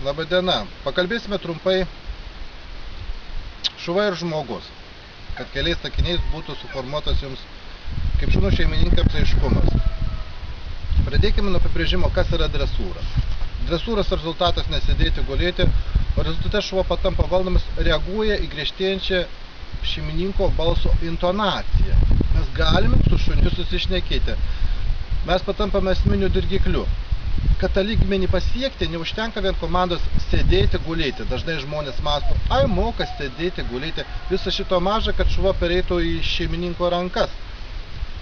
Labą diena. Pakalbėsime trumpai šuva ir žmogus, kad keliais sakiniais būtų suformuotas jums kaip šunų šeimininkams aiškumas. Pradėkime nuo apibrėžimo, kas yra dresūra. Dresūros rezultatas nesėdėti, gulėti, o rezultate šuva patampa valdomas, reaguoja į griežtėjančią šeimininko balso intonaciją. Mes galime su šuniu susišnekėti. Mes patampame esminiu dirgikliu. Kad tą lygmenį pasiekti, neužtenka vien komandos sėdėti, gulėti. Dažnai žmonės mąsto, ai moka sėdėti, gulėti. Visą šito maža, kad šuva pereitų į šeimininko rankas.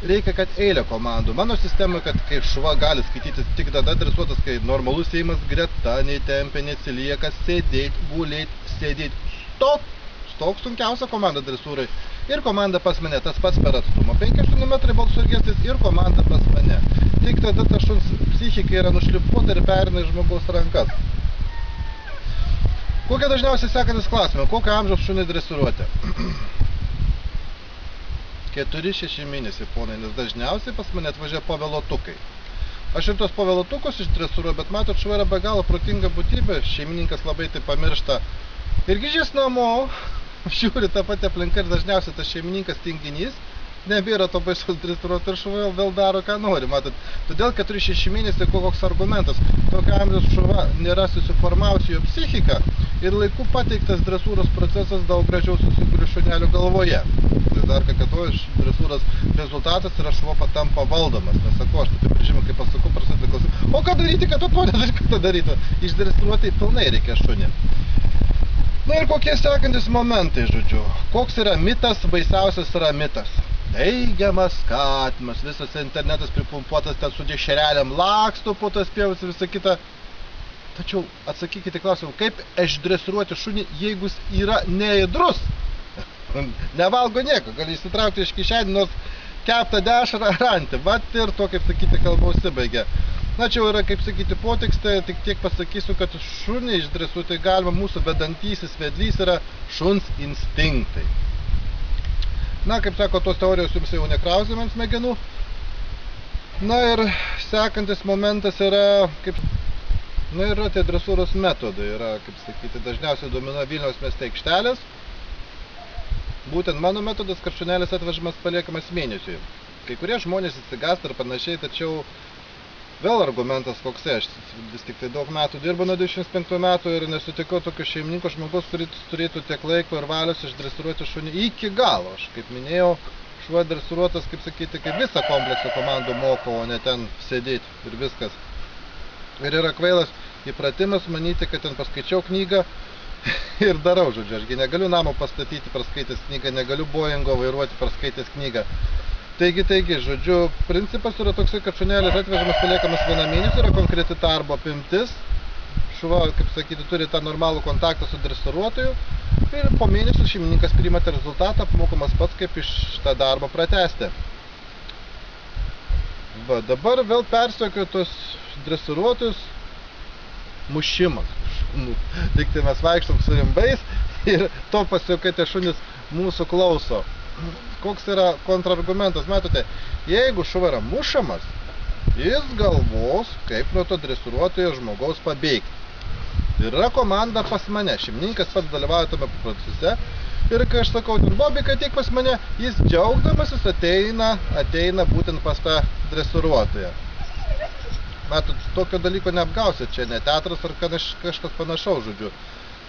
Reikia, kad eilė komandų. Mano sistemoje, kad kai šuva gali skaityti tik tada dresuotas, kai normalus ėjimas greta, neįtempia, neatsilieka, sėdėti, gulėti, sėdėti. Stop! Stop sunkiausia komanda dresūrai. Ir komanda pas mane, tas pats per atstumą. 5-8 metrai balsų ilgesnis ir komanda pas mane. Tik tada ta šuns psichika yra nušlifuota ir perina į žmogaus rankas. Kokie dažniausiai sekantis klausimai? Kokio amžiaus šunį dresuruoti? 4-6 mėnesiai, ponai, nes dažniausiai pas mane atvažiuoja povelotukai. Aš ir tos povelotukus išdresuruoju, bet matot, šuva yra be galo protinga būtybė, šeimininkas labai tai pamiršta. Ir grįžęs namo, žiūri tą patį aplinką ir dažniausiai tas šeimininkas tinginys, nebėra to baisaus dresuruoti ir šuva vėl daro, ką nori, matot. Todėl 4-6 mėnesiai koks argumentas. Tokio amžiaus šuva nėra susiformavusi jo psichika ir laiku pateiktas dresūros procesas daug gražiau susikūrė šunelio galvoje. Tai dar kartuoju, dresūros rezultatas yra šuva patampa valdomas. Nesakau, aš taip apibrėžimą, kai pasakau, prasideda klausimai. O ką daryti, kad to nedaryti, ką daryti? Išdresuruoti pilnai reikia šunį. Na ir kokie sekantis momentai, žodžiu. Koks yra mitas, baisiausias yra mitas. Teigiamas skatimas, visas internetas pripumpuotas ten su dešrelėm, laksto po tas pievas ir visą kitą. Tačiau atsakykite klausimą, kaip išdresuruoti šunį, jeigu jis yra neėdrus? Nevalgo nieko, gali įsitraukti iš kišenį, nors keptą dešrą rantį. Vat ir to, kaip sakyti, kalba užsibaigia. Na, čia yra, kaip sakyti, potekstė, tik tiek pasakysiu, kad šunį išdresuoti galima, mūsų vedantysis vedlys yra šuns instinktai. Na, kaip sako, tos teorijos jums jau nekrausime ant smegenų. Na ir sekantis momentas yra, kaip... Na, yra tie dresūros metodai, yra, kaip sakyti, dažniausiai domina Vilniaus mieste aikštelės. Būtent mano metodas, kad šunelis atvežamas paliekamas mėnesiui. Kai kurie žmonės įsigąsta ir panašiai, tačiau vėl argumentas koksai, aš vis tik tai daug metų dirbu nuo 25 metų ir nesutikau tokio šeimininko žmogus, kuris turėtų tiek laiko ir valios išdresuruoti šunį iki galo. Aš, kaip minėjau, šuva dresuruotas, kaip sakyti, kaip visą kompleksą komandų moko, o ne ten sėdėti ir viskas. Ir yra kvailas įpratimas manyti, kad ten paskaičiau knygą ir darau, žodžiu. Ašgi negaliu namo pastatyti praskaitęs knygą, negaliu Boeingo vairuoti praskaitęs knygą. Taigi, žodžiu, principas yra toksai, kad šunelis atvežamas paliekamas vieną mėnesį, yra konkreti darbo apimtis. Šuva, kaip sakyti, turi tą normalų kontaktą su dresuruotoju ir po mėnesio šeimininkas priima tą rezultatą, apmokamas pats, kaip iš tą darbą pratęsti. Va, dabar vėl persekioju tos dresuruotojus mušimas. Tik tai mes vaikštom su rimbais ir to pasiokai tie šunys mūsų klauso. Koks yra kontrargumentas, matote, jeigu šuva yra mušamas, jis galvos, kaip nuo to dresuruotojo žmogaus pabėgti. Ir yra komanda pas mane, šeimininkas pats dalyvauja tame procese ir kai aš sakau, Bobika, ateik pas mane, jis džiaugdamasis ateina būtent pas tą dresuruotoją. Matot, tokio dalyko neapgausit, čia ne teatras ar kažkas panašaus, žodžiu.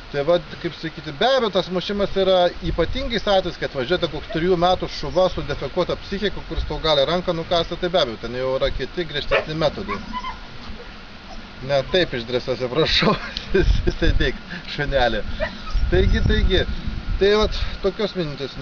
Tai va, kaip sakyti, be abejo, tas mušimas yra ypatingais atvejais, kad važiuota koks 3 metų šuva su defekuota psichika, kuris tau gali ranką nukąsti, tai be abejo, ten jau yra kiti griežtesni metodai. Ne, taip išdresuosiu, prašau, sėdėk šunelį. Taigi, tai vat, tokios mintis.